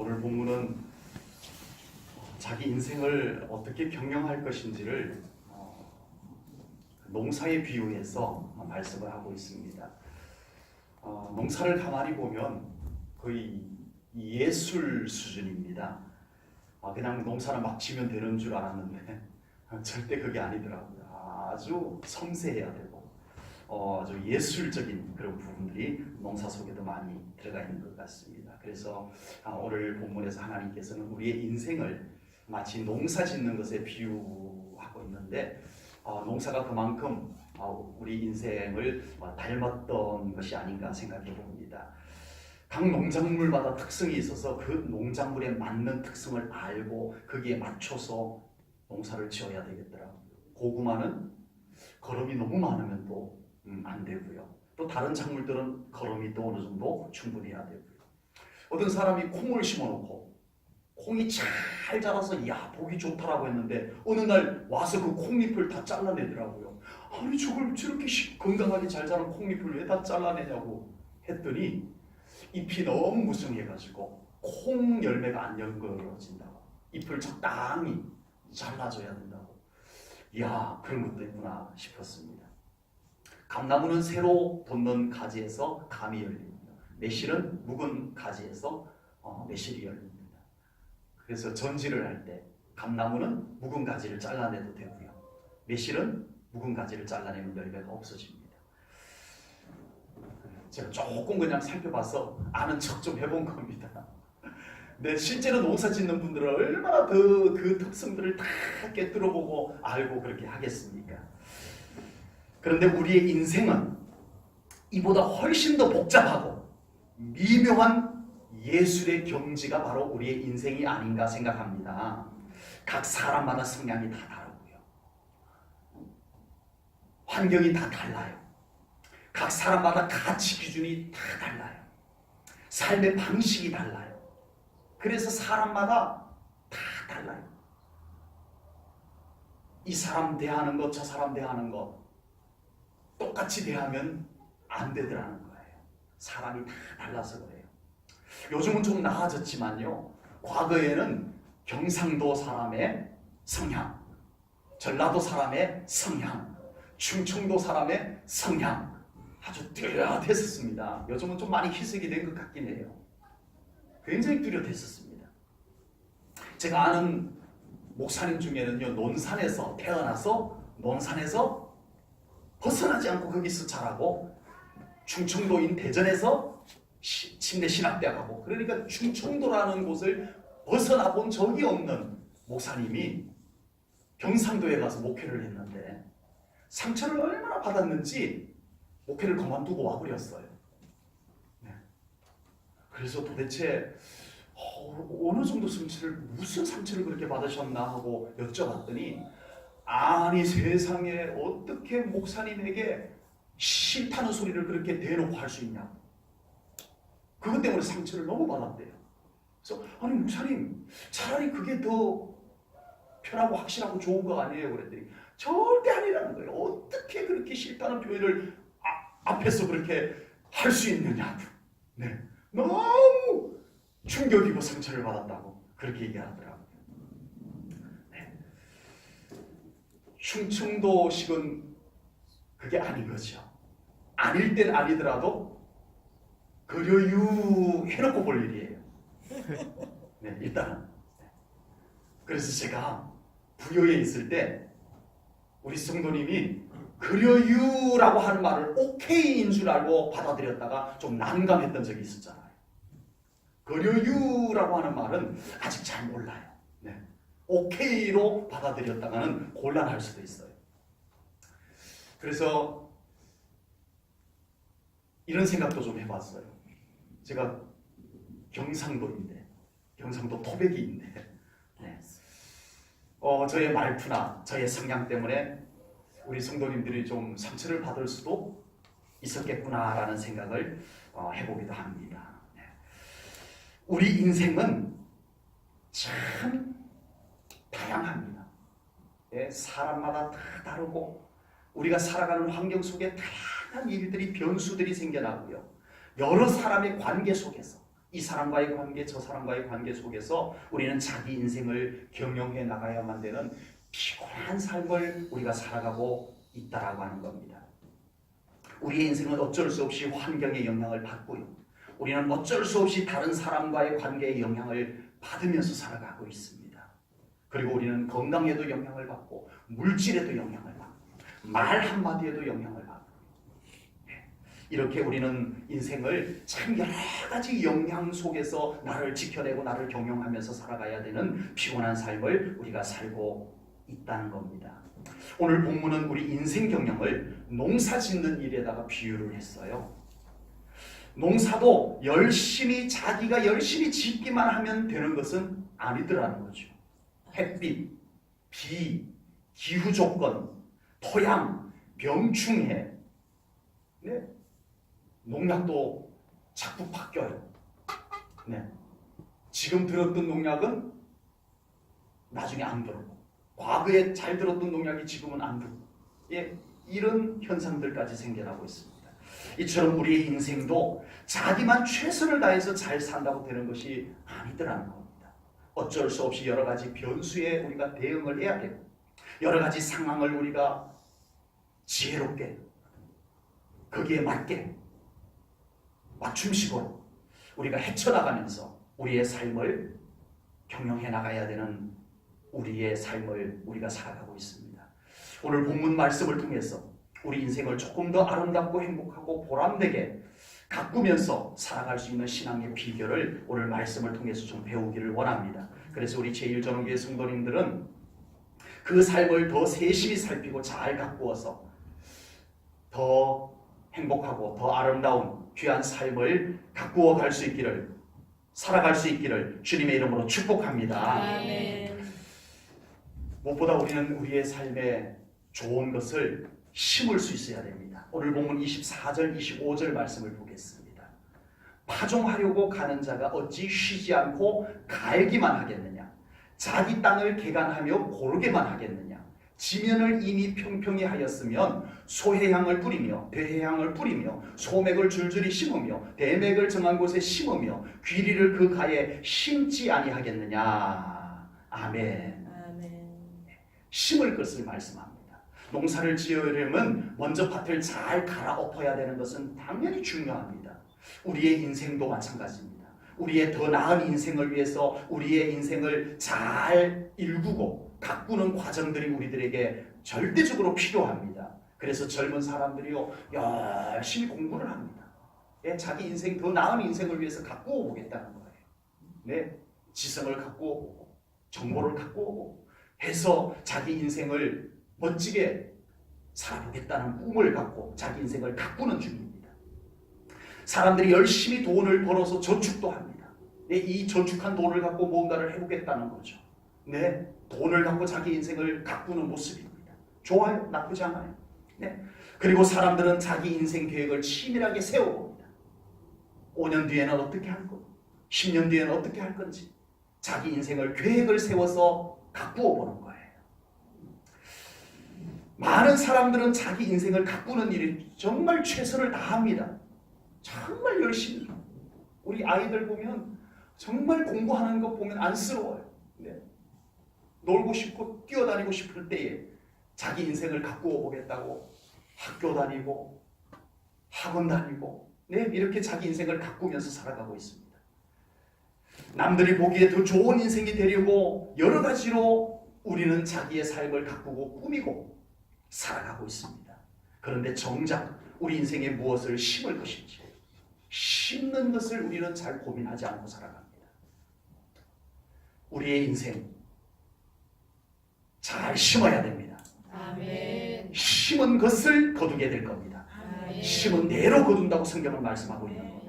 오늘 본문은 자기 인생을 어떻게 경영할 것인지를 농사에 비유해서 말씀을 하고 있습니다. 농사를 가만히 보면 거의 예술 수준입니다. 그냥 농사를 막 지면 되는 줄 알았는데 절대 그게 아니더라고요. 아주 섬세해야 되고 아주 예술적인 그런 부분들이 농사 속에도 많이 들어가 있는 것 같습니다. 그래서 오늘 본문에서 하나님께서는 우리의 인생을 마치 농사 짓는 것에 비유하고 있는데 농사가 그만큼 우리 인생을 닮았던 것이 아닌가 생각해 봅니다. 각 농작물마다 특성이 있어서 그 농작물에 맞는 특성을 알고 거기에 맞춰서 농사를 지어야 되겠더라고요. 고구마는 거름이 너무 많으면 또 안 되고요. 또 다른 작물들은 거름이 또 어느 정도 충분해야 되고요. 어떤 사람이 콩을 심어놓고 콩이 잘 자라서 야 보기 좋다라고 했는데 어느 날 와서 그 콩잎을 다 잘라내더라고요. 아니 저걸 저렇게 건강하게 잘 자란 콩잎을 왜 다 잘라내냐고 했더니 잎이 너무 무성해가지고 콩 열매가 안 연결어진다고, 잎을 적당히 잘라줘야 된다고. 이야 그런 것도 있구나 싶었습니다. 감나무는 새로 돋는 가지에서 감이 열립니다. 매실은 묵은 가지에서 매실이 열립니다. 그래서 전지를 할 때 감나무는 묵은 가지를 잘라내도 되고요. 매실은 묵은 가지를 잘라내면 열매가 없어집니다. 제가 조금 그냥 살펴봐서 아는 척 좀 해본 겁니다. 근데 실제로 농사 짓는 분들은 얼마나 그 특성들을 다 깨뜨려보고 알고 그렇게 하겠습니까? 그런데 우리의 인생은 이보다 훨씬 더 복잡하고 미묘한 예술의 경지가 바로 우리의 인생이 아닌가 생각합니다. 각 사람마다 성향이 다 다르고요. 환경이 다 달라요. 각 사람마다 가치 기준이 다 달라요. 삶의 방식이 달라요. 그래서 사람마다 다 달라요. 이 사람 대하는 것, 저 사람 대하는 것 똑같이 대하면 안 되더라는 거예요. 사람이 다 달라서 그래요. 요즘은 좀 나아졌지만요, 과거에는 경상도 사람의 성향, 전라도 사람의 성향, 충청도 사람의 성향 아주 뚜렷했었습니다. 요즘은 좀 많이 희석이 된 것 같긴 해요. 굉장히 뚜렷했었습니다. 제가 아는 목사님 중에는요, 논산에서 태어나서 논산에서 벗어나지 않고 거기서 자라고, 충청도인 대전에서 침례 신학대학 가고, 그러니까 충청도라는 곳을 벗어나 본 적이 없는 목사님이 경상도에 가서 목회를 했는데 상처를 얼마나 받았는지 목회를 그만두고 와버렸어요. 네. 그래서 도대체 어느 정도 상처를, 무슨 상처를 그렇게 받으셨나 하고 여쭤봤더니, 아니 세상에 어떻게 목사님에게 싫다는 소리를 그렇게 대놓고 할 수 있냐, 그것 때문에 상처를 너무 받았대요. 그래서 아니 목사님 차라리 그게 더 편하고 확실하고 좋은 거 아니에요? 그랬더니 절대 아니라는 거예요. 어떻게 그렇게 싫다는 표현을 앞에서 그렇게 할 수 있느냐고. 네. 너무 충격이고 상처를 받았다고 그렇게 얘기하더라고요. 네. 충청도식은 그게 아닌 거죠. 아닐 땐 아니더라도 그려유 해놓고 볼 일이에요. 네, 일단은. 그래서 제가 부여에 있을 때 우리 성도님이 그려유라고 하는 말을 오케이인 줄 알고 받아들였다가 좀 난감했던 적이 있었잖아요. 그려유라고 하는 말은 아직 잘 몰라요. 네. 오케이로 받아들였다가는 곤란할 수도 있어요. 그래서 이런 생각도 좀 해봤어요. 제가 경상도인데, 경상도 토백이인데, 네. 저의 말투나 저의 성향 때문에 우리 성도님들이 좀 상처를 받을 수도 있었겠구나라는 생각을 해보기도 합니다. 네. 우리 인생은 참 다양합니다. 네, 사람마다 다 다르고 우리가 살아가는 환경 속에 다양한 일들이, 변수들이 생겨나고요. 여러 사람의 관계 속에서 이 사람과의 관계, 저 사람과의 관계 속에서 우리는 자기 인생을 경영해 나가야만 되는 피곤한 삶을 우리가 살아가고 있다라고 하는 겁니다. 우리의 인생은 어쩔 수 없이 환경의 영향을 받고요. 우리는 어쩔 수 없이 다른 사람과의 관계의 영향을 받으면서 살아가고 있습니다. 그리고 우리는 건강에도 영향을 받고 물질에도 영향을 받고 말 한마디에도 영향을 받고 이렇게 우리는 인생을 참 여러 가지 영향 속에서 나를 지켜내고 나를 경영하면서 살아가야 되는 피곤한 삶을 우리가 살고 있다는 겁니다. 오늘 본문은 우리 인생 경영을 농사 짓는 일에다가 비유를 했어요. 농사도 자기가 열심히 짓기만 하면 되는 것은 아니더라는 거죠. 햇빛, 비, 기후 조건, 토양, 병충해, 네. 농약도 자꾸 바뀌어요. 네. 지금 들었던 농약은 나중에 안 들어오고, 과거에 잘 들었던 농약이 지금은 안 들어오고, 예, 이런 현상들까지 생겨나고 있습니다. 이처럼 우리의 인생도 자기만 최선을 다해서 잘 산다고 되는 것이 아니더라는 겁니다. 어쩔 수 없이 여러 가지 변수에 우리가 대응을 해야 되고, 여러 가지 상황을 우리가 지혜롭게 거기에 맞게 맞춤식으로 우리가 헤쳐나가면서 우리의 삶을 경영해 나가야 되는 우리의 삶을 우리가 살아가고 있습니다. 오늘 본문 말씀을 통해서 우리 인생을 조금 더 아름답고 행복하고 보람되게 가꾸면서 살아갈 수 있는 신앙의 비결을 오늘 말씀을 통해서 좀 배우기를 원합니다. 그래서 우리 제1전원교회 성도님들은 그 삶을 더 세심히 살피고 잘 가꾸어서 더 행복하고 더 아름다운 귀한 삶을 가꾸어 갈 수 있기를, 살아갈 수 있기를 주님의 이름으로 축복합니다. 아멘. 무엇보다 우리는 우리의 삶에 좋은 것을 심을 수 있어야 됩니다. 오늘 본문 24절 25절 말씀을 보겠습니다. 파종하려고 가는 자가 어찌 쉬지 않고 갈기만 하겠느냐? 자기 땅을 개간하며 고르게만 하겠느냐? 지면을 이미 평평히 하였으면 소해향을 뿌리며 대해향을 뿌리며 소맥을 줄줄이 심으며 대맥을 정한 곳에 심으며 귀리를 그 가에 심지 아니하겠느냐? 아멘. 심을 것을 말씀합니다. 농사를 지으려면 먼저 밭을 잘 갈아엎어야 되는 것은 당연히 중요합니다. 우리의 인생도 마찬가지입니다. 우리의 더 나은 인생을 위해서 우리의 인생을 잘 일구고 가꾸는 과정들이 우리들에게 절대적으로 필요합니다. 그래서 젊은 사람들이요 열심히 공부를 합니다. 예, 자기 인생, 더 나은 인생을 위해서 가꾸어 보겠다는 거예요. 네, 지성을 가꾸어 보고 정보를 가꾸어 보고 해서 자기 인생을 멋지게 살아보겠다는 꿈을 갖고 자기 인생을 가꾸는 중입니다. 사람들이 열심히 돈을 벌어서 저축도 합니다. 네, 이 저축한 돈을 갖고 뭔가를 해보겠다는 거죠. 네, 돈을 갖고 자기 인생을 가꾸는 모습입니다. 좋아요, 나쁘지 않아요. 네, 그리고 사람들은 자기 인생 계획을 치밀하게 세워봅니다. 5년 뒤에는 어떻게 할 거, 10년 뒤에는 어떻게 할 건지 자기 인생을 계획을 세워서 가꾸어 보는 거예요. 많은 사람들은 자기 인생을 가꾸는 일에 정말 최선을 다합니다. 정말 열심히. 우리 아이들 보면 정말 공부하는 거 보면 안쓰러워요. 네. 놀고 싶고 뛰어다니고 싶을 때에 자기 인생을 가꾸어 보겠다고 학교 다니고 학원 다니고 네, 이렇게 자기 인생을 가꾸면서 살아가고 있습니다. 남들이 보기에 더 좋은 인생이 되려고 여러 가지로 우리는 자기의 삶을 가꾸고 꾸미고 살아가고 있습니다. 그런데 정작 우리 인생에 무엇을 심을 것인지 심는 것을 우리는 잘 고민하지 않고 살아갑니다. 우리의 인생 잘 심어야 됩니다. 아멘. 심은 것을 거두게 될 겁니다. 아멘. 심은 대로 거둔다고 성경은 말씀하고 있는 겁니다.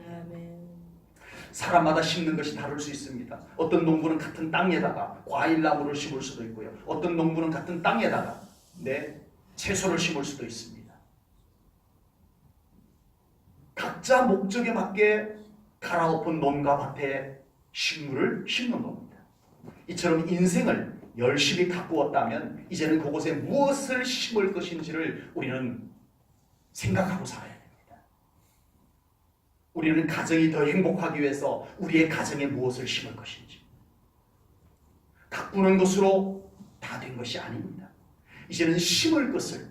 사람마다 심는 것이 다를 수 있습니다. 어떤 농부는 같은 땅에다가 과일나무를 심을 수도 있고요. 어떤 농부는 같은 땅에다가 채소를 심을 수도 있습니다. 각자 목적에 맞게 갈아엎은 논과 밭에 식물을 심는 겁니다. 이처럼 인생을 열심히 가꾸었다면 이제는 그곳에 무엇을 심을 것인지를 우리는 생각하고 살아야 됩니다. 우리는 가정이 더 행복하기 위해서 우리의 가정에 무엇을 심을 것인지, 가꾸는 것으로 다 된 것이 아닙니다. 이제는 심을 것을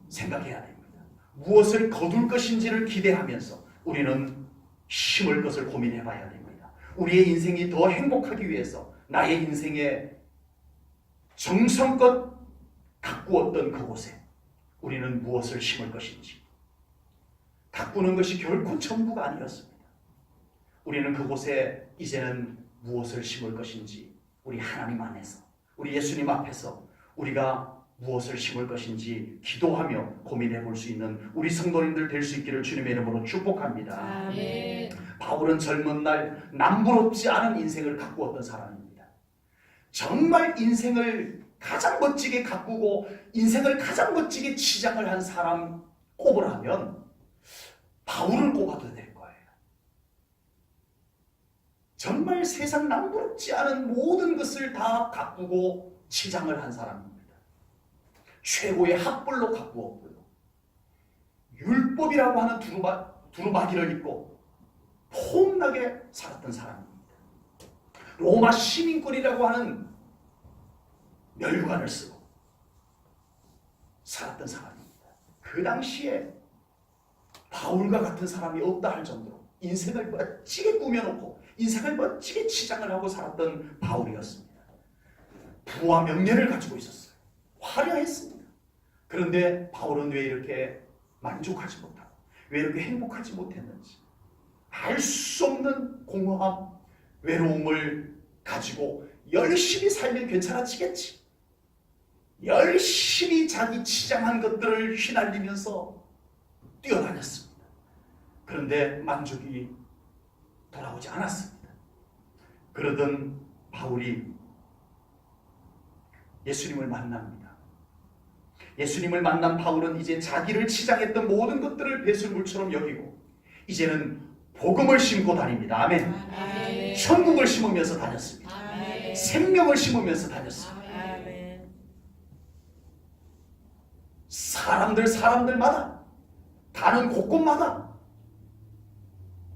생각해야 됩니다. 무엇을 거둘 것인지를 기대하면서 우리는 심을 것을 고민해 봐야 됩니다. 우리의 인생이 더 행복하기 위해서 나의 인생에 정성껏 가꾸었던 그곳에 우리는 무엇을 심을 것인지, 가꾸는 것이 결코 전부가 아니었습니다. 우리는 그곳에 이제는 무엇을 심을 것인지 우리 하나님 안에서, 우리 예수님 앞에서 우리가 무엇을 심을 것인지 기도하며 고민해 볼 수 있는 우리 성도님들 될 수 있기를 주님의 이름으로 축복합니다. 아멘. 바울은 젊은 날 남부럽지 않은 인생을 가꾸었던 사람입니다. 정말 인생을 가장 멋지게 가꾸고 인생을 가장 멋지게 치장을 한 사람 꼽으라면 바울을 꼽아도 될 거예요. 정말 세상 남부럽지 않은 모든 것을 다 가꾸고 치장을 한 사람입니다. 최고의 학벌로 가꾸었고요. 율법이라고 하는 두루마기를 입고 폼나게 살았던 사람입니다. 로마 시민권이라고 하는 멸관을 쓰고 살았던 사람입니다. 그 당시에 바울과 같은 사람이 없다 할 정도로 인생을 멋지게 꾸며놓고 인생을 멋지게 치장을 하고 살았던 바울이었습니다. 부와 명예를 가지고 있었어요. 화려했습니다. 그런데 바울은 왜 이렇게 만족하지 못하고 왜 이렇게 행복하지 못했는지, 알 수 없는 공허함, 외로움을 가지고 열심히 살면 괜찮아지겠지, 열심히 자기 치장한 것들을 휘날리면서 뛰어다녔습니다. 그런데 만족이 돌아오지 않았습니다. 그러던 바울이 예수님을 만납니다. 예수님을 만난 바울은 이제 자기를 치장했던 모든 것들을 배설물처럼 여기고 이제는 복음을 심고 다닙니다. 아멘. 아멘. 천국을 심으면서 다녔습니다. 아멘. 생명을 심으면서 다녔습니다. 아멘. 사람들마다 가는 곳곳마다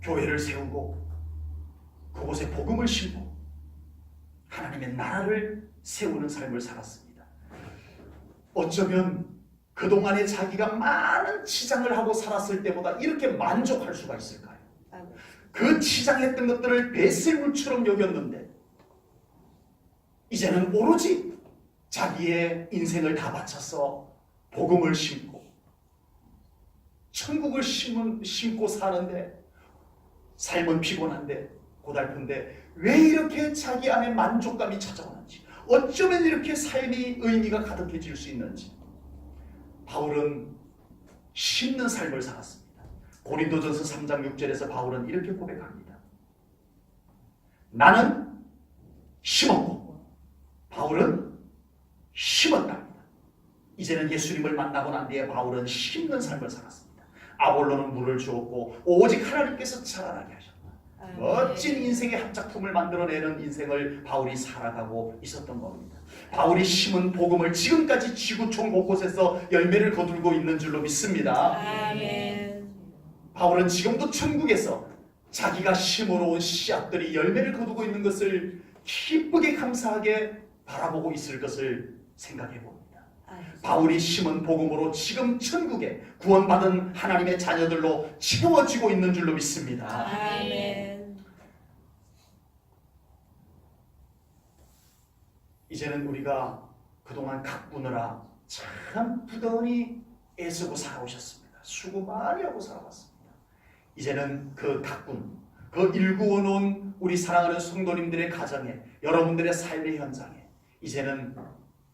교회를 세우고 그곳에 복음을 심고 하나님의 나라를 세우는 삶을 살았습니다. 어쩌면 그동안에 자기가 많은 치장을 하고 살았을 때보다 이렇게 만족할 수가 있을까요? 그 치장했던 것들을 배설물처럼 여겼는데 이제는 오로지 자기의 인생을 다 바쳐서 복음을 심고 천국을 심고 사는데 삶은 피곤한데 고달픈데 왜 이렇게 자기 안에 만족감이 찾아오는지, 어쩌면 이렇게 삶이 의미가 가득해질 수 있는지 바울은 심는 삶을 살았습니다. 고린도전서 3장 6절에서 바울은 이렇게 고백합니다. 나는 심었고 바울은 심었답니다. 이제는 예수님을 만나고 난 뒤에 바울은 심는 삶을 살았습니다. 아볼로는 물을 주었고 오직 하나님께서 자라나게 하셨다. 멋진 인생의 한 작품을 만들어내는 인생을 바울이 살아가고 있었던 겁니다. 바울이 심은 복음을 지금까지 지구촌 곳곳에서 열매를 거두고 있는 줄로 믿습니다. 아멘. 바울은 지금도 천국에서 자기가 심어놓은 씨앗들이 열매를 거두고 있는 것을 기쁘게 감사하게 바라보고 있을 것을 생각해 봅니다. 바울이 심은 복음으로 지금 천국에 구원받은 하나님의 자녀들로 채워지고 있는 줄로 믿습니다. 아멘. 이제는 우리가 그동안 가꾸느라 참 부단히 애쓰고 살아오셨습니다. 수고 많이 하고 살아왔습니다. 이제는 그 가꾼, 그 일구어 놓은 우리 사랑하는 성도님들의 가정에, 여러분들의 삶의 현장에 이제는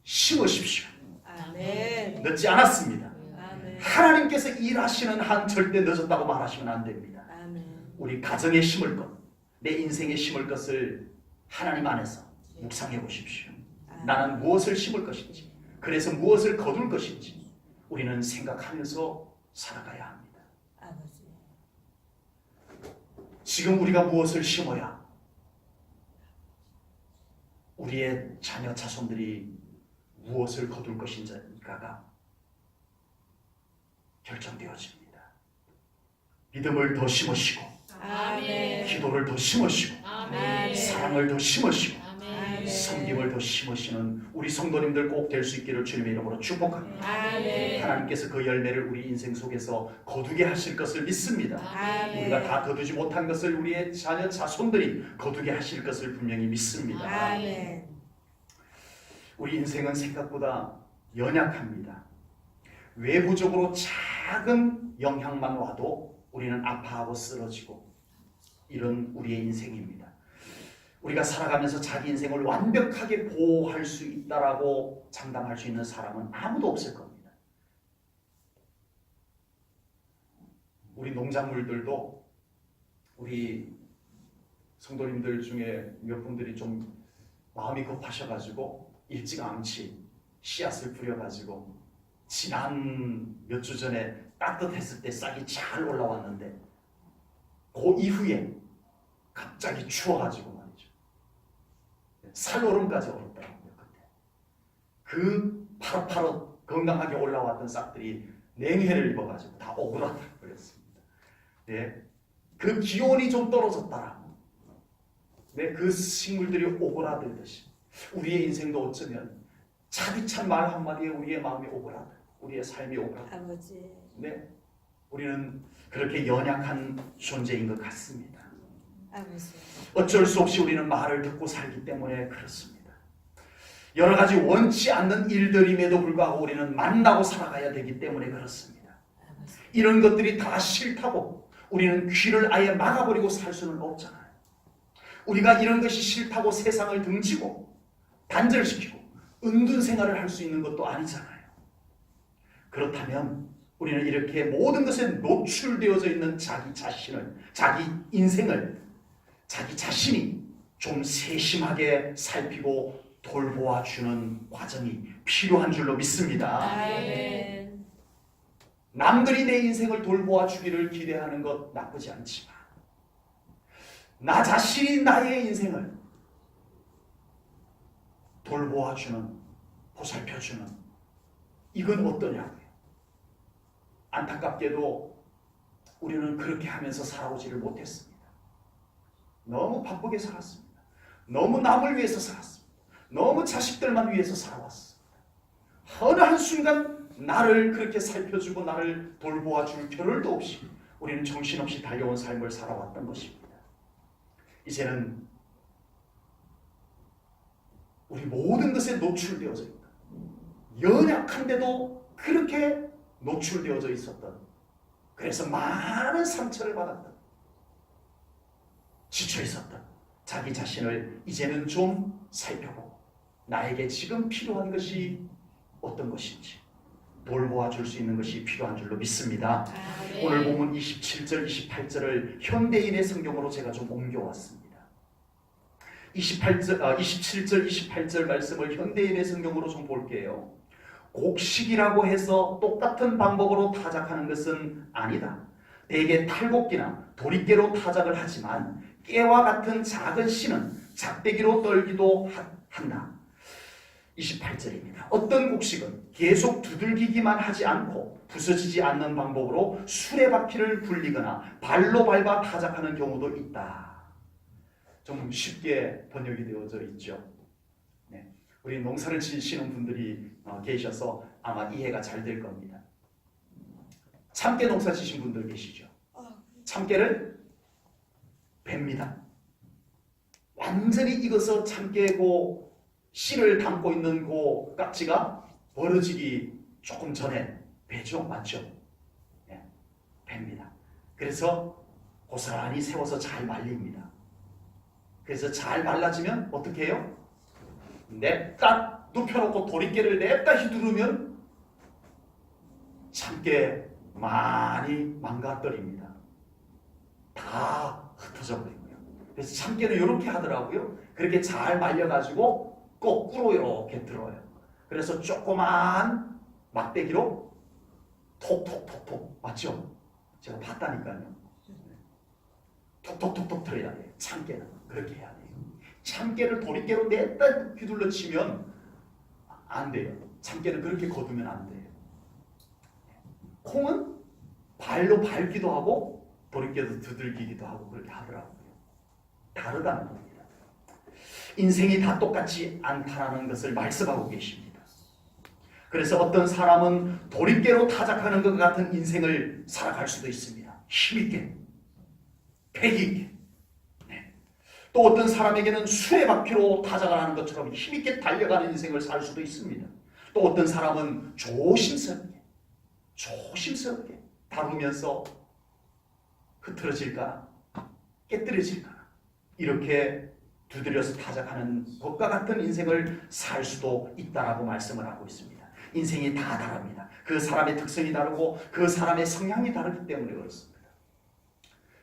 심으십시오. 아멘. 늦지 않았습니다. 아멘. 하나님께서 일하시는 한 절대 늦었다고 말하시면 안 됩니다. 아멘. 우리 가정에 심을 것, 내 인생에 심을 것을 하나님 안에서 묵상해 보십시오. 나는 무엇을 심을 것인지, 그래서 무엇을 거둘 것인지 우리는 생각하면서 살아가야 합니다. 아버지. 지금 우리가 무엇을 심어야 우리의 자녀 자손들이 무엇을 거둘 것인가가 결정되어집니다. 믿음을 더 심으시고 아멘. 기도를 더 심으시고 아멘. 사랑을 더 심으시고 아멘. 섬김을 더 심으시는 우리 성도님들 꼭 될 수 있기를 주님의 이름으로 축복합니다. 아멘. 하나님께서 그 열매를 우리 인생 속에서 거두게 하실 것을 믿습니다. 아멘. 우리가 다 거두지 못한 것을 우리의 자녀 자손들이 거두게 하실 것을 분명히 믿습니다. 아멘. 우리 인생은 생각보다 연약합니다. 외부적으로 작은 영향만 와도 우리는 아파하고 쓰러지고 이런 우리의 인생입니다. 우리가 살아가면서 자기 인생을 완벽하게 보호할 수 있다라고 장담할 수 있는 사람은 아무도 없을 겁니다. 우리 농작물들도 우리 성도님들 중에 몇 분들이 좀 마음이 급하셔가지고 일찌감치 씨앗을 뿌려가지고 지난 몇 주 전에 따뜻했을 때 싹이 잘 올라왔는데 그 이후에 갑자기 추워가지고 말이죠. 살얼음까지 얼었더라고요. 그때. 그 파릇파릇 건강하게 올라왔던 싹들이 냉해를 입어가지고 다 오그라들어 버렸습니다. 네. 그 기온이 좀 떨어졌다라고. 네, 그 식물들이 오그라들듯이 우리의 인생도 어쩌면 차디찬 말 한마디에 우리의 마음이 오그라들고 우리의 삶이 오그라들고 아버지. 네, 우리는 그렇게 연약한 존재인 것 같습니다. 아버지. 어쩔 수 없이 우리는 말을 듣고 살기 때문에 그렇습니다. 여러 가지 원치 않는 일들임에도 불구하고 우리는 만나고 살아가야 되기 때문에 그렇습니다. 이런 것들이 다 싫다고 우리는 귀를 아예 막아버리고 살 수는 없잖아요. 우리가 이런 것이 싫다고 세상을 등지고 단절시키고 은둔 생활을 할 수 있는 것도 아니잖아요. 그렇다면 우리는 이렇게 모든 것에 노출되어져 있는 자기 자신을, 자기 인생을, 자기 자신이 좀 세심하게 살피고 돌보아 주는 과정이 필요한 줄로 믿습니다. 아멘. 남들이 내 인생을 돌보아 주기를 기대하는 것 나쁘지 않지만 나 자신이 나의 인생을 돌보아 주는, 보살펴 주는 이건 어떠냐고요. 안타깝게도 우리는 그렇게 하면서 살아오지를 못했습니다. 너무 바쁘게 살았습니다. 너무 남을 위해서 살았습니다. 너무 자식들만 위해서 살아왔습니다. 어느 한순간 나를 그렇게 살펴주고 나를 돌보아 줄 겨를도 없이 우리는 정신없이 달려온 삶을 살아왔던 것입니다. 이제는 우리 모든 것에 노출되어져 있다. 연약한데도 그렇게 노출되어져 있었던, 그래서 많은 상처를 받았던, 지쳐 있었던 자기 자신을 이제는 좀 살펴보고 나에게 지금 필요한 것이 어떤 것인지 돌보아 줄 수 있는 것이 필요한 줄로 믿습니다. 아멘. 오늘 본문 27절, 28절을 현대인의 성경으로 제가 좀 옮겨왔습니다. 27절, 28절 말씀을 현대인의 성경으로 좀 볼게요. 곡식이라고 해서 똑같은 방법으로 타작하는 것은 아니다. 대개 탈곡기나 도리깨로 타작을 하지만 깨와 같은 작은 씨는 작대기로 떨기도 한다. 28절입니다. 어떤 곡식은 계속 두들기기만 하지 않고 부서지지 않는 방법으로 수레바퀴를 굴리거나 발로 밟아 타작하는 경우도 있다. 좀 쉽게 번역이 되어져 있죠. 네. 우리 농사를 지시는 분들이 계셔서 아마 이해가 잘 될 겁니다. 참깨 농사 지신 분들 계시죠? 참깨를 뱁니다. 완전히 익어서 참깨고 씨를 담고 있는 그 깍지가 벌어지기 조금 전에 베죠, 맞죠? 네, 뱁니다. 그래서 고스란히 세워서 잘 말립니다. 그래서 잘 말라지면 어떻게 해요? 냅다 눕혀놓고 도리깨를 냅다 휘두르면 참깨 많이 망가뜨립니다. 다 흩어져 버리고요. 그래서 참깨는 이렇게 하더라고요. 그렇게 잘 말려가지고 거꾸로 이렇게 들어요. 그래서 조그만 막대기로 톡톡톡톡, 맞죠? 제가 봤다니까요. 톡톡톡톡 들어야 돼요. 참깨는 그렇게 해야 돼요. 참깨를 도리깨로 냈다 휘둘러 치면 안 돼요. 참깨는 그렇게 거두면 안 돼요. 콩은 발로 밟기도 하고 돌이켜도 두들기기도 하고 그렇게 하더라고요. 다르다는 겁니다. 인생이 다 똑같지 않다라는 것을 말씀하고 계십니다. 그래서 어떤 사람은 돌이깨로 타작하는 것 같은 인생을 살아갈 수도 있습니다. 힘있게, 패기있게. 네. 또 어떤 사람에게는 수레바퀴로 타작을 하는 것처럼 힘있게 달려가는 인생을 살 수도 있습니다. 또 어떤 사람은 조심스럽게 다루면서 흐트러질까 깨뜨려질까 이렇게 두드려서 타작하는 것과 같은 인생을 살 수도 있다라고 말씀을 하고 있습니다. 인생이 다 다릅니다. 그 사람의 특성이 다르고 그 사람의 성향이 다르기 때문에 그렇습니다.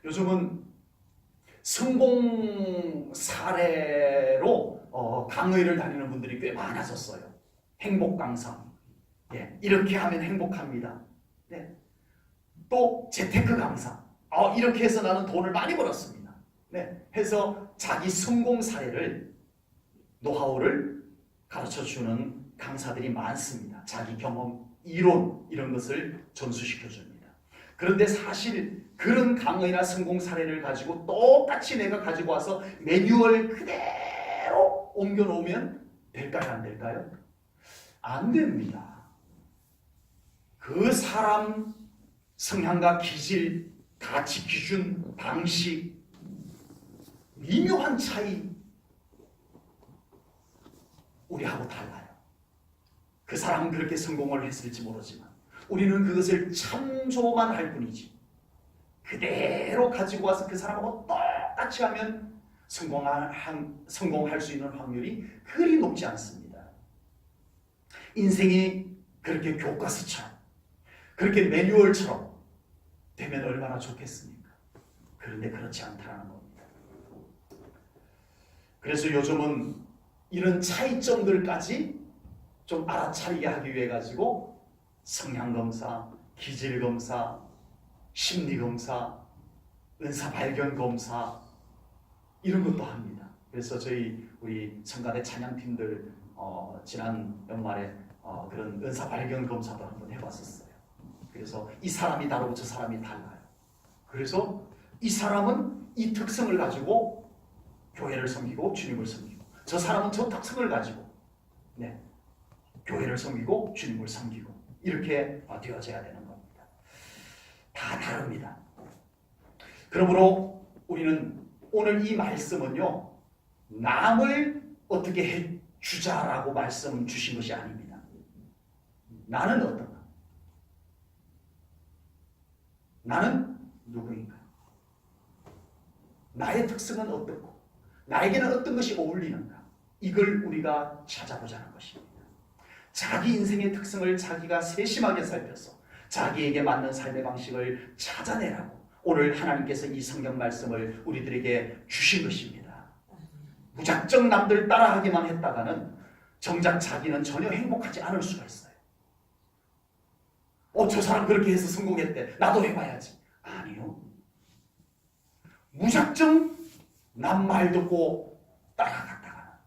요즘은 성공 사례로 강의를 다니는 분들이 꽤 많아졌어요. 행복 강사. 예, 이렇게 하면 행복합니다. 네. 또 재테크 강사. 이렇게 해서 나는 돈을 많이 벌었습니다. 네. 해서 자기 성공 사례를 노하우를 가르쳐주는 강사들이 많습니다. 자기 경험, 이론 이런 것을 전수시켜 줍니다. 그런데 사실 그런 강의나 성공 사례를 가지고 똑같이 내가 가지고 와서 매뉴얼 그대로 옮겨 놓으면 될까요? 안 될까요? 안 됩니다. 그 사람 성향과 기질, 가치 기준, 방식, 미묘한 차이 우리하고 달라요. 그 사람은 그렇게 성공을 했을지 모르지만 우리는 그것을 참조만 할 뿐이지 그대로 가지고 와서 그 사람하고 똑같이 하면 성공할 수 있는 확률이 그리 높지 않습니다. 인생이 그렇게 교과서처럼 그렇게 매뉴얼처럼 되면 얼마나 좋겠습니까? 그런데 그렇지 않다는 겁니다. 그래서 요즘은 이런 차이점들까지 좀 알아차리게 하기 위해 가지고 성향검사, 기질검사, 심리검사, 은사발견검사 이런 것도 합니다. 그래서 우리 청가대 찬양팀들 지난 연말에 그런 은사발견검사도 한번 해봤었어요. 그래서 이 사람이 다르고 저 사람이 달라요. 그래서 이 사람은 이 특성을 가지고 교회를 섬기고 주님을 섬기고 저 사람은 저 특성을 가지고 교회를 섬기고 주님을 섬기고 이렇게 되어져야 되는 겁니다. 다 다릅니다. 그러므로 우리는 오늘 이 말씀은요 남을 어떻게 해주자라고 말씀 주신 것이 아닙니다. 나는 어떤가? 나는 누구인가? 나의 특성은 어떻고 나에게는 어떤 것이 어울리는가? 이걸 우리가 찾아보자는 것입니다. 자기 인생의 특성을 자기가 세심하게 살펴서 자기에게 맞는 삶의 방식을 찾아내라고 오늘 하나님께서 이 성경 말씀을 우리들에게 주신 것입니다. 무작정 남들 따라하기만 했다가는 정작 자기는 전혀 행복하지 않을 수가 있어요. 저 사람 그렇게 해서 성공했대. 나도 해봐야지. 아니요. 무작정 남 말 듣고 따라갔다가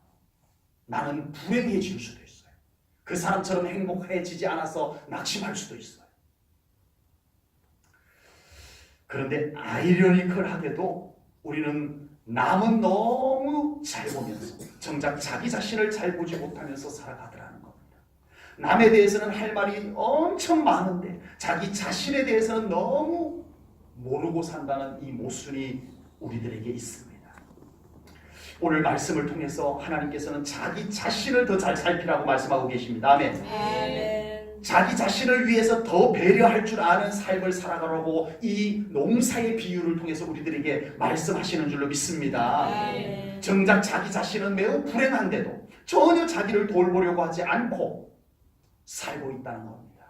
나는 불행해질 수도 있어요. 그 사람처럼 행복해지지 않아서 낙심할 수도 있어요. 그런데 아이러니컬하게도 우리는 남은 너무 잘 보면서 정작 자기 자신을 잘 보지 못하면서 살아가더라는 겁니다. 남에 대해서는 할 말이 엄청 많은데 자기 자신에 대해서는 너무 모르고 산다는 이 모순이 우리들에게 있습니다. 오늘 말씀을 통해서 하나님께서는 자기 자신을 더 잘 살피라고 말씀하고 계십니다. 아멘. 아멘. 자기 자신을 위해서 더 배려할 줄 아는 삶을 살아가라고 이 농사의 비유를 통해서 우리들에게 말씀하시는 줄로 믿습니다. 아멘. 정작 자기 자신은 매우 불행한데도 전혀 자기를 돌보려고 하지 않고 살고 있다는 겁니다.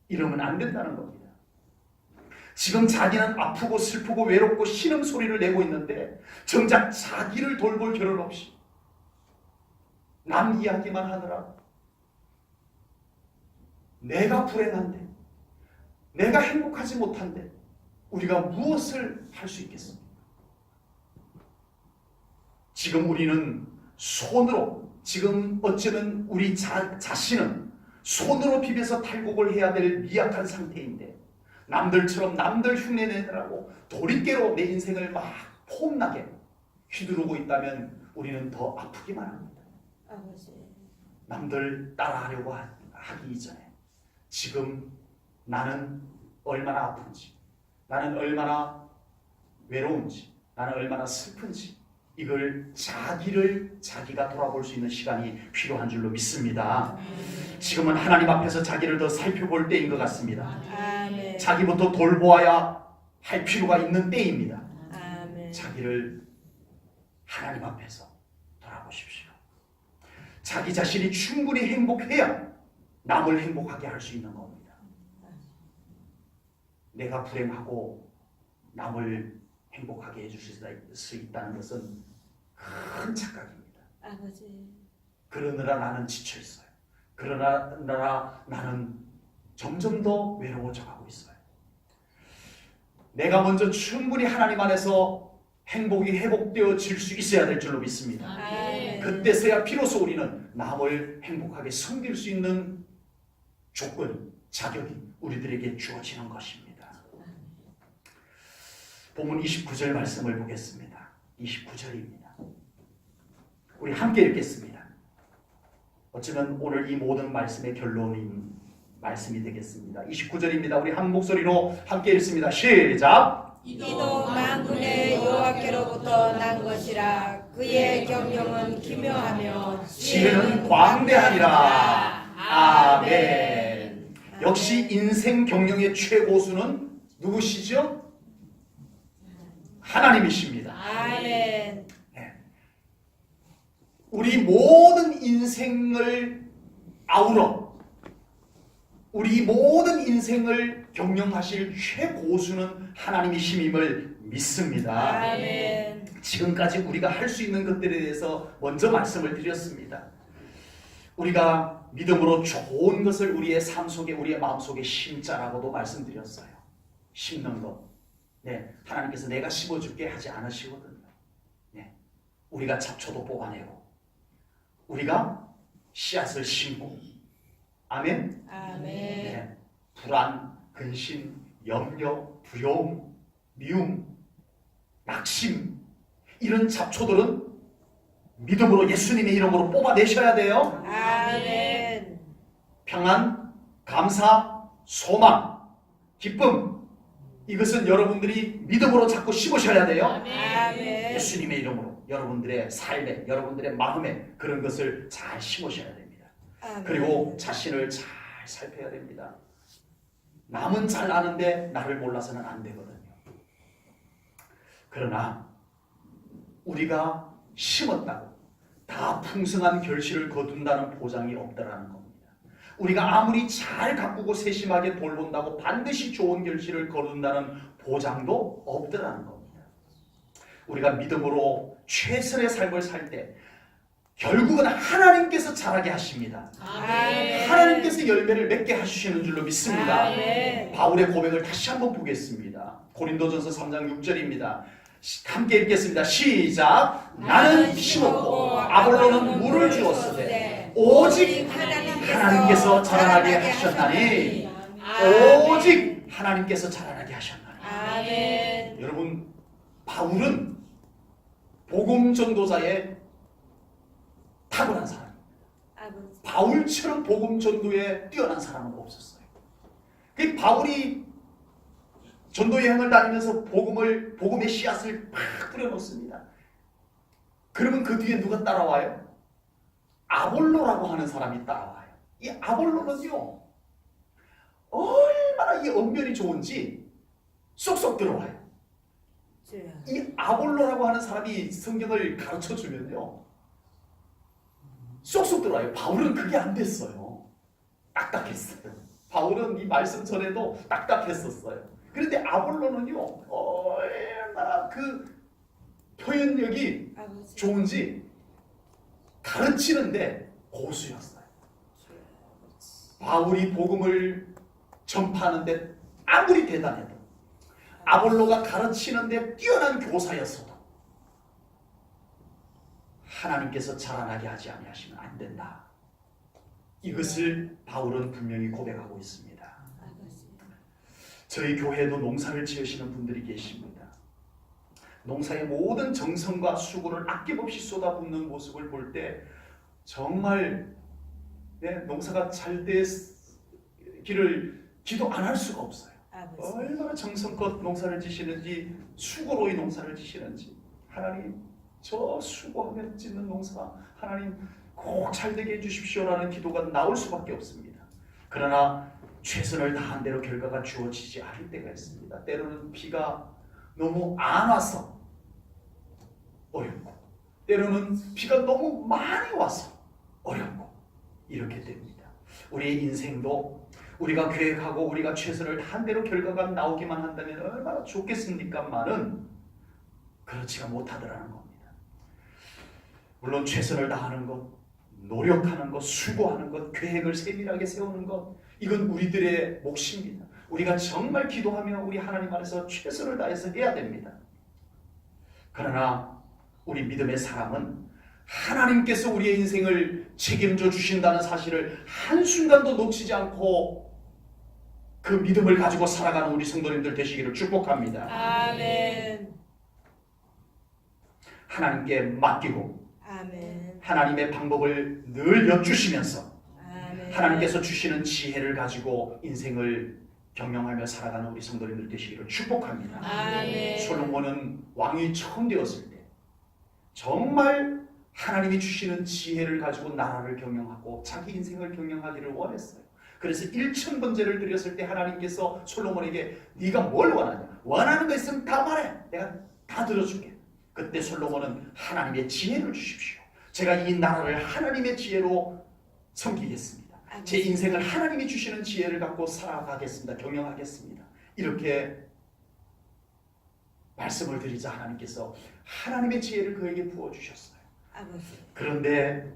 이러면 안 된다는 겁니다. 지금 자기는 아프고 슬프고 외롭고 신음소리를 내고 있는데 정작 자기를 돌볼 겨를 없이 남 이야기만 하느라 내가 불행한데 내가 행복하지 못한데 우리가 무엇을 할 수 있겠습니까? 지금 우리는 지금 어쩌면 우리 자신은 손으로 비벼서 탈곡을 해야 될 미약한 상태인데 남들처럼 남들 흉내내느라고 도리깨로 내 인생을 막 폼나게 휘두르고 있다면 우리는 더 아프기만 합니다. 아버지. 남들 따라하려고 하기 이전에 지금 나는 얼마나 아픈지, 나는 얼마나 외로운지, 나는 얼마나 슬픈지 이걸 자기가 돌아볼 수 있는 시간이 필요한 줄로 믿습니다. 지금은 하나님 앞에서 자기를 더 살펴볼 때인 것 같습니다. 아멘. 자기부터 돌보아야 할 필요가 있는 때입니다. 아멘. 자기를 하나님 앞에서 돌아보십시오. 자기 자신이 충분히 행복해야 남을 행복하게 할 수 있는 겁니다. 내가 불행하고 남을 행복하게 해줄 수 있다는 것은 큰 착각입니다. 아버지. 그러느라 나는 지쳐 있어요. 그러느라 나는 점점 더 외로워져 가고 있어요. 내가 먼저 충분히 하나님 안에서 행복이 회복되어질 수 있어야 될 줄로 믿습니다. 아멘. 그때서야 비로소 우리는 남을 행복하게 섬길 수 있는 조건이, 자격이 우리들에게 주어지는 것입니다. 본문 29절 말씀을 보겠습니다. 29절입니다. 우리 함께 읽겠습니다. 어쩌면 오늘 이 모든 말씀의 결론인 말씀이 되겠습니다. 29절입니다. 우리 한 목소리로 함께 읽습니다. 시작! 이도 만군의 여호와께로부터 난 것이라. 그의 경영은 기묘하며 지혜는 광대하니라. 아멘. 역시 인생 경영의 최고수는 누구시죠? 하나님이십니다. 아멘. 우리 모든 인생을 아우러 우리 모든 인생을 경영하실 최고수는 하나님이심임을 믿습니다. 아멘. 지금까지 우리가 할 수 있는 것들에 대해서 먼저 말씀을 드렸습니다. 우리가 믿음으로 좋은 것을 우리의 삶 속에, 우리의 마음 속에 심자라고도 말씀드렸어요. 심는 것. 네, 하나님께서 내가 심어줄게 하지 않으시거든요. 네, 우리가 잡초도 뽑아내고 우리가 씨앗을 심고, 아멘. 아멘. 네, 불안, 근심, 염려, 두려움, 미움, 낙심 이런 잡초들은 믿음으로 예수님의 이름으로 뽑아내셔야 돼요. 아멘. 평안, 감사, 소망, 기쁨 이것은 여러분들이 믿음으로 자꾸 심으셔야 돼요. 아멘. 예수님의 이름으로 여러분들의 삶에, 여러분들의 마음에 그런 것을 잘 심으셔야 됩니다. 아멘. 그리고 자신을 잘 살펴야 됩니다. 남은 잘 아는데 나를 몰라서는 안 되거든요. 그러나 우리가 심었다고 다 풍성한 결실을 거둔다는 보장이 없다라는 겁니다. 우리가 아무리 잘 가꾸고 세심하게 돌본다고 반드시 좋은 결실을 거둔다는 보장도 없다라는 겁니다. 우리가 믿음으로 최선의 삶을 살 때 결국은 하나님께서 자라게 하십니다. 아멘. 하나님께서 열매를 맺게 하시는 줄로 믿습니다. 아멘. 바울의 고백을 다시 한번 보겠습니다. 고린도전서 3장 6절입니다. 함께 읽겠습니다. 시작! 나는 심었고 아볼로는 물을 주었으되 오직 하나님께서 자라나게 하셨나니, 오직 하나님께서 자라나게 하셨나니. 아멘. 여러분, 바울은 복음 전도자의 탁월한 사람입니다. 아버지. 바울처럼 복음 전도에 뛰어난 사람은 없었어요. 그 바울이 전도 여행을 다니면서 복음의 씨앗을 막 뿌려놓습니다. 그러면 그 뒤에 누가 따라와요? 아볼로라고 하는 사람이 따라와요. 이 아볼로는요, 얼마나 이 언변이 좋은지 쏙쏙 들어와요. 이 아볼로라고 하는 사람이 성경을 가르쳐 주면요, 쏙쏙 들어와요. 바울은 그게 안 됐어요. 딱딱했어요. 바울은 이 말씀 전에도 딱딱했었어요. 그런데 아볼로는요, 얼마나 그 표현력이 아버지. 좋은지 가르치는데 고수였어요. 바울이 복음을 전파하는데 아무리 대단해도, 아볼로가 가르치는데 뛰어난 교사였어도 하나님께서 자라나게 하지 아니하시면 안 된다. 이것을 바울은 분명히 고백하고 있습니다. 아버지. 저희 교회에도 농사를 지으시는 분들이 계십니다. 농사의 모든 정성과 수고를 아낌없이 쏟아붓는 모습을 볼 때 정말 농사가 잘 되기를 기도 안 할 수가 없어요. 아버지. 얼마나 정성껏 농사를 지시는지, 수고로 이 농사를 지시는지. 하나님, 저 수고하며 짓는 농사 하나님 꼭 잘되게 해주십시오라는 기도가 나올 수밖에 없습니다. 그러나 최선을 다한 대로 결과가 주어지지 않을 때가 있습니다. 때로는 비가 너무 안 와서 어렵고, 때로는 비가 너무 많이 와서 어렵고, 이렇게 됩니다. 우리의 인생도 우리가 계획하고 우리가 최선을 다한 대로 결과가 나오기만 한다면 얼마나 좋겠습니까만은 그렇지가 못하더라는 겁니다. 물론 최선을 다하는 것, 노력하는 것, 수고하는 것, 계획을 세밀하게 세우는 것, 이건 우리들의 몫입니다. 우리가 정말 기도하며 우리 하나님 안에서 최선을 다해서 해야 됩니다. 그러나 우리 믿음의 사람은 하나님께서 우리의 인생을 책임져 주신다는 사실을 한순간도 놓치지 않고 그 믿음을 가지고 살아가는 우리 성도님들 되시기를 축복합니다. 아멘. 하나님께 맡기고 아멘. 하나님의 방법을 늘 엿주시면서 아멘. 하나님께서 주시는 지혜를 가지고 인생을 경영하며 살아가는 우리 성도님들 되시기를 축복합니다. 아멘. 솔로몬은 왕이 처음 되었을 때 정말 하나님이 주시는 지혜를 가지고 나라를 경영하고 자기 인생을 경영하기를 원했어요. 그래서 1000번제를 드렸을 때 하나님께서 솔로몬에게 네가 뭘 원하냐? 원하는 거 있으면 다 말해. 내가 다 들어줄게. 그때 솔로몬은 하나님의 지혜를 주십시오. 제가 이 나라를 하나님의 지혜로 섬기겠습니다. 제 인생을 하나님이 주시는 지혜를 갖고 살아가겠습니다. 경영하겠습니다. 이렇게 말씀을 드리자 하나님께서 하나님의 지혜를 그에게 부어주셨어요. 아버지. 그런데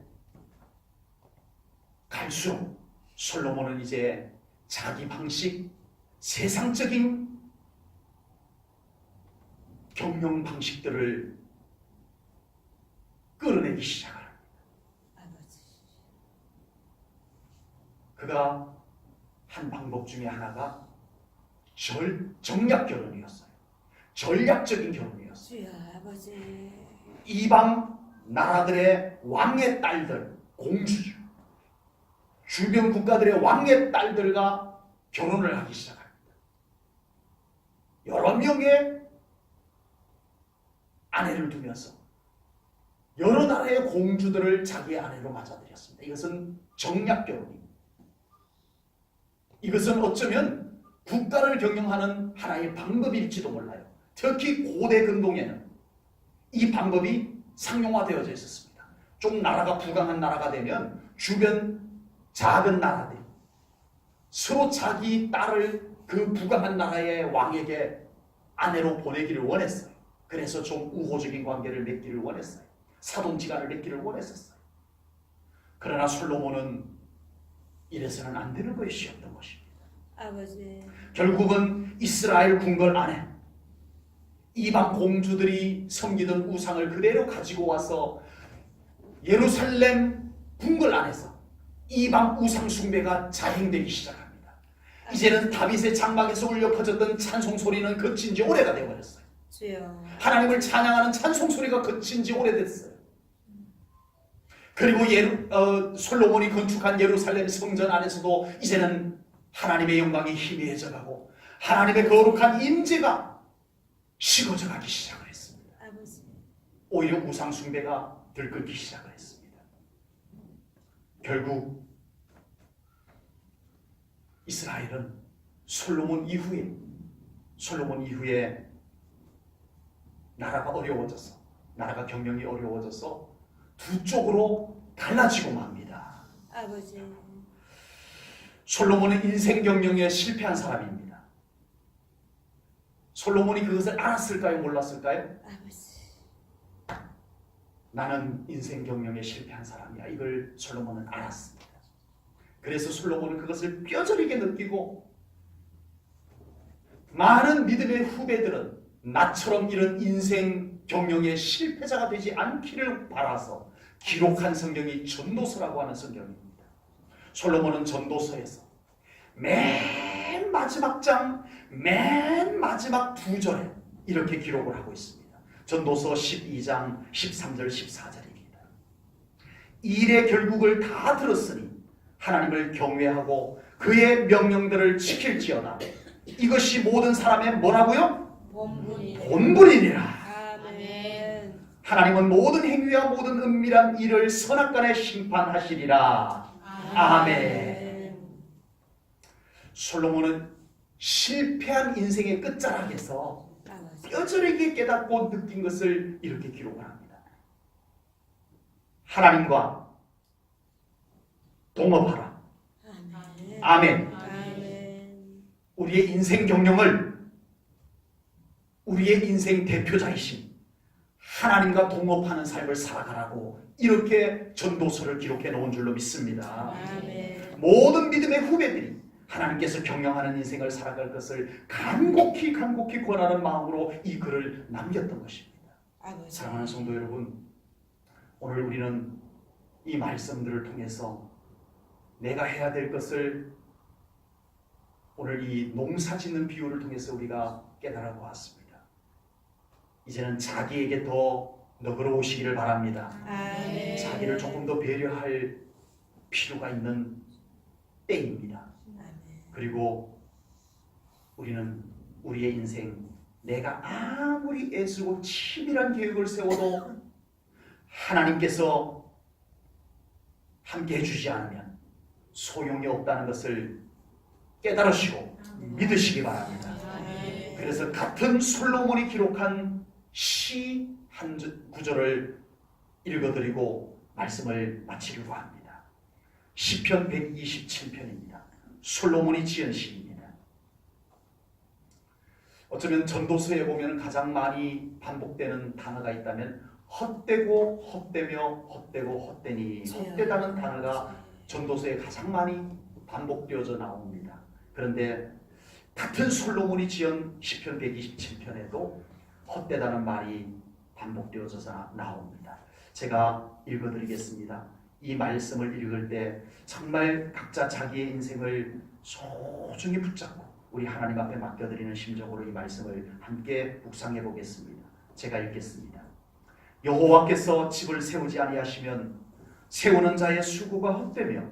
갈수록 솔로몬은 이제 자기 방식, 세상적인 경영 방식들을 끌어내기 시작합니다. 아버지. 그가 한 방법 중에 하나가 정략 결혼이었어요. 전략적인 결혼이었어요. 주여 아버지. 이방 나라들의 왕의 딸들, 공주죠. 주변 국가들의 왕의 딸들과 결혼을 하기 시작합니다. 여러 명의 아내를 두면서 여러 나라의 공주들을 자기의 아내로 맞아들였습니다. 이것은 정략 결혼입니다. 이것은 어쩌면 국가를 경영하는 하나의 방법일지도 몰라요. 특히 고대 근동에는 이 방법이 상용화되어져 있었습니다. 좀 나라가 부강한 나라가 되면 주변 작은 나라들이 서로 자기 딸을 그 부강한 나라의 왕에게 아내로 보내기를 원했어요. 그래서 좀 우호적인 관계를 맺기를 원했어요. 사돈지간을 맺기를 원했었어요. 그러나 솔로몬은 이래서는 안 되는 것이었던 것입니다. 아버지. 결국은 이스라엘 궁궐 안에 이방 공주들이 섬기던 우상을 그대로 가지고 와서 예루살렘 궁궐 안에서 이방 우상 숭배가 자행되기 시작합니다. 이제는 다윗의 장막에서 울려 퍼졌던 찬송 소리는 그친 지 오래가 되어버렸어요. 주여. 하나님을 찬양하는 찬송 소리가 그친 지 오래됐어요. 그리고 솔로몬이 건축한 예루살렘 성전 안에서도 이제는 하나님의 영광이 희미해져 가고 하나님의 거룩한 임재가 식어져 가기 시작을 했습니다. 아버지. 오히려 우상 숭배가 들끓기 시작을 했습니다. 결국 이스라엘은 솔로몬 이후에 나라가 어려워져서, 나라가 경영이 어려워져서 두 쪽으로 갈라지고 맙니다. 아버지. 솔로몬은 인생 경영에 실패한 사람입니다. 솔로몬이 그것을 알았을까요? 몰랐을까요? 아버지. 나는 인생 경영에 실패한 사람이야. 이걸 솔로몬은 알았습니다. 그래서 솔로몬은 그것을 뼈저리게 느끼고 많은 믿음의 후배들은 나처럼 이런 인생 경영의 실패자가 되지 않기를 바라서 기록한 성경이 전도서라고 하는 성경입니다. 솔로몬은 전도서에서 맨 마지막 장 맨 마지막 두 절에 이렇게 기록을 하고 있습니다. 전도서 12장 13절 14절입니다. 일의 결국을 다 들었으니 하나님을 경외하고 그의 명령들을 지킬지어다. 이것이 모든 사람의 뭐라고요? 본분이니라. 아멘. 하나님은 모든 행위와 모든 은밀한 일을 선악간에 심판하시리라. 아멘. 솔로몬은 실패한 인생의 끝자락에서 뼈저리게 깨닫고 느낀 것을 이렇게 기록을 합니다. 하나님과 동업하라. 아멘. 아멘. 우리의 인생 경영을 우리의 인생 대표자이신 하나님과 동업하는 삶을 살아가라고 이렇게 전도서를 기록해 놓은 줄로 믿습니다. 아멘. 모든 믿음의 후배들이 하나님께서 경영하는 인생을 살아갈 것을 간곡히 권하는 마음으로 이 글을 남겼던 것입니다. 아버지. 사랑하는 성도 여러분, 오늘 우리는 이 말씀들을 통해서 내가 해야 될 것을 오늘 이 농사 짓는 비유를 통해서 우리가 깨달아 보았습니다. 이제는 자기에게 더 너그러우시기를 바랍니다. 아멘. 자기를 조금 더 배려할 필요가 있는 때입니다. 그리고 우리는 우리의 인생, 내가 아무리 애쓰고 치밀한 계획을 세워도 하나님께서 함께 해주지 않으면 소용이 없다는 것을 깨달으시고 믿으시기 바랍니다. 그래서 같은 솔로몬이 기록한 시 한 구절을 읽어드리고 말씀을 마치려고 합니다. 시편 127편입니다. 솔로몬이 지은 시입니다. 어쩌면 전도서에 보면 가장 많이 반복되는 단어가 있다면 헛되고 헛되며 헛되고 헛되니, 헛되다는 단어가 전도서에 가장 많이 반복되어져 나옵니다. 그런데 같은 솔로몬이 지은 시편 127편에도 헛되다는 말이 반복되어져서 나옵니다. 제가 읽어드리겠습니다. 이 말씀을 읽을 때 정말 각자 자기의 인생을 소중히 붙잡고 우리 하나님 앞에 맡겨드리는 심정으로 이 말씀을 함께 묵상해 보겠습니다. 제가 읽겠습니다. 여호와께서 집을 세우지 아니하시면 세우는 자의 수고가 헛되며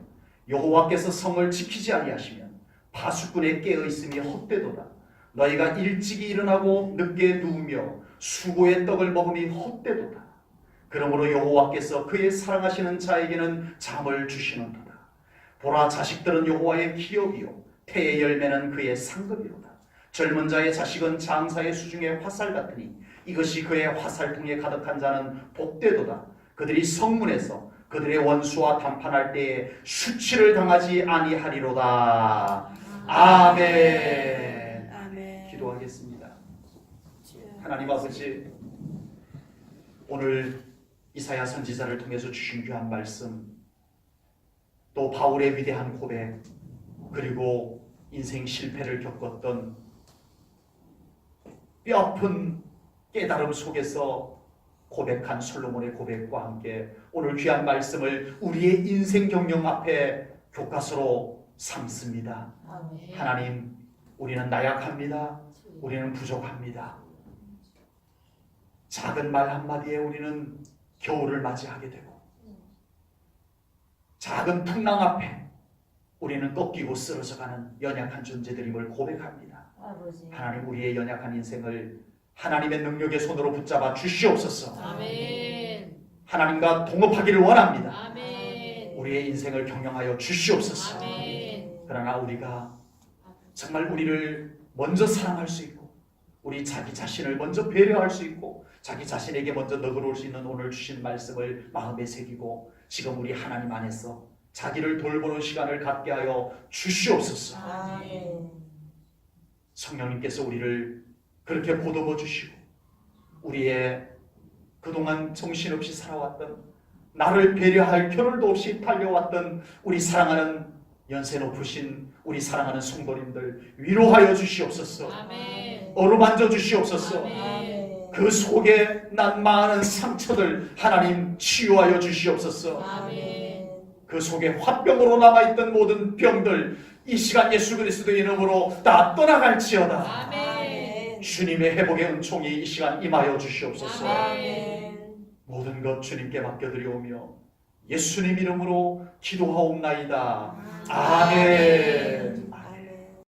여호와께서 성을 지키지 아니하시면 파수꾼의 깨어있음이 헛되도다. 너희가 일찍이 일어나고 늦게 누우며 수고의 떡을 먹음이 헛되도다. 그러므로 여호와께서 그의 사랑하시는 자에게는 잠을 주시는도다. 보라, 자식들은 여호와의 기업이요 태의 열매는 그의 상급이로다. 젊은 자의 자식은 장사의 수중의 화살 같으니 이것이 그의 화살통에 가득한 자는 복되도다. 그들이 성문에서 그들의 원수와談판할 때에 수치를 당하지 아니하리로다. 아멘. 아멘. 기도하겠습니다. 하나님 아버지, 오늘 이사야 선지자를 통해서 주신 귀한 말씀, 또 바울의 위대한 고백, 그리고 인생 실패를 겪었던 뼈아픈 깨달음 속에서 고백한 솔로몬의 고백과 함께 오늘 귀한 말씀을 우리의 인생 경영 앞에 교과서로 삼습니다. 하나님, 우리는 나약합니다. 우리는 부족합니다. 작은 말 한마디에 우리는 겨울을 맞이하게 되고 작은 풍랑 앞에 우리는 꺾이고 쓰러져가는 연약한 존재들임을 고백합니다. 아버지. 하나님, 우리의 연약한 인생을 하나님의 능력의 손으로 붙잡아 주시옵소서. 아멘. 하나님과 동업하기를 원합니다. 아멘. 우리의 인생을 경영하여 주시옵소서. 아멘. 그러나 우리가 정말 우리를 먼저 사랑할 수 있고 우리 자기 자신을 먼저 배려할 수 있고 자기 자신에게 먼저 너그러울 수 있는 오늘 주신 말씀을 마음에 새기고 지금 우리 하나님 안에서 자기를 돌보는 시간을 갖게 하여 주시옵소서. 아멘. 성령님께서 우리를 그렇게 보듬어 주시고 우리의 그동안 정신없이 살아왔던, 나를 배려할 겨를도 없이 달려왔던 우리 사랑하는 연세 높으신 우리 사랑하는 성도님들 위로하여 주시옵소서. 아멘. 어루만져 주시옵소서. 아멘. 그 속에 난 많은 상처들 하나님 치유하여 주시옵소서. 아멘. 그 속에 화병으로 남아있던 모든 병들 이 시간 예수 그리스도의 이름으로 다 떠나갈지어다. 아멘. 주님의 회복의 은총이 이 시간 임하여 주시옵소서. 아멘. 모든 것 주님께 맡겨드리오며 예수님 이름으로 기도하옵나이다. 아멘.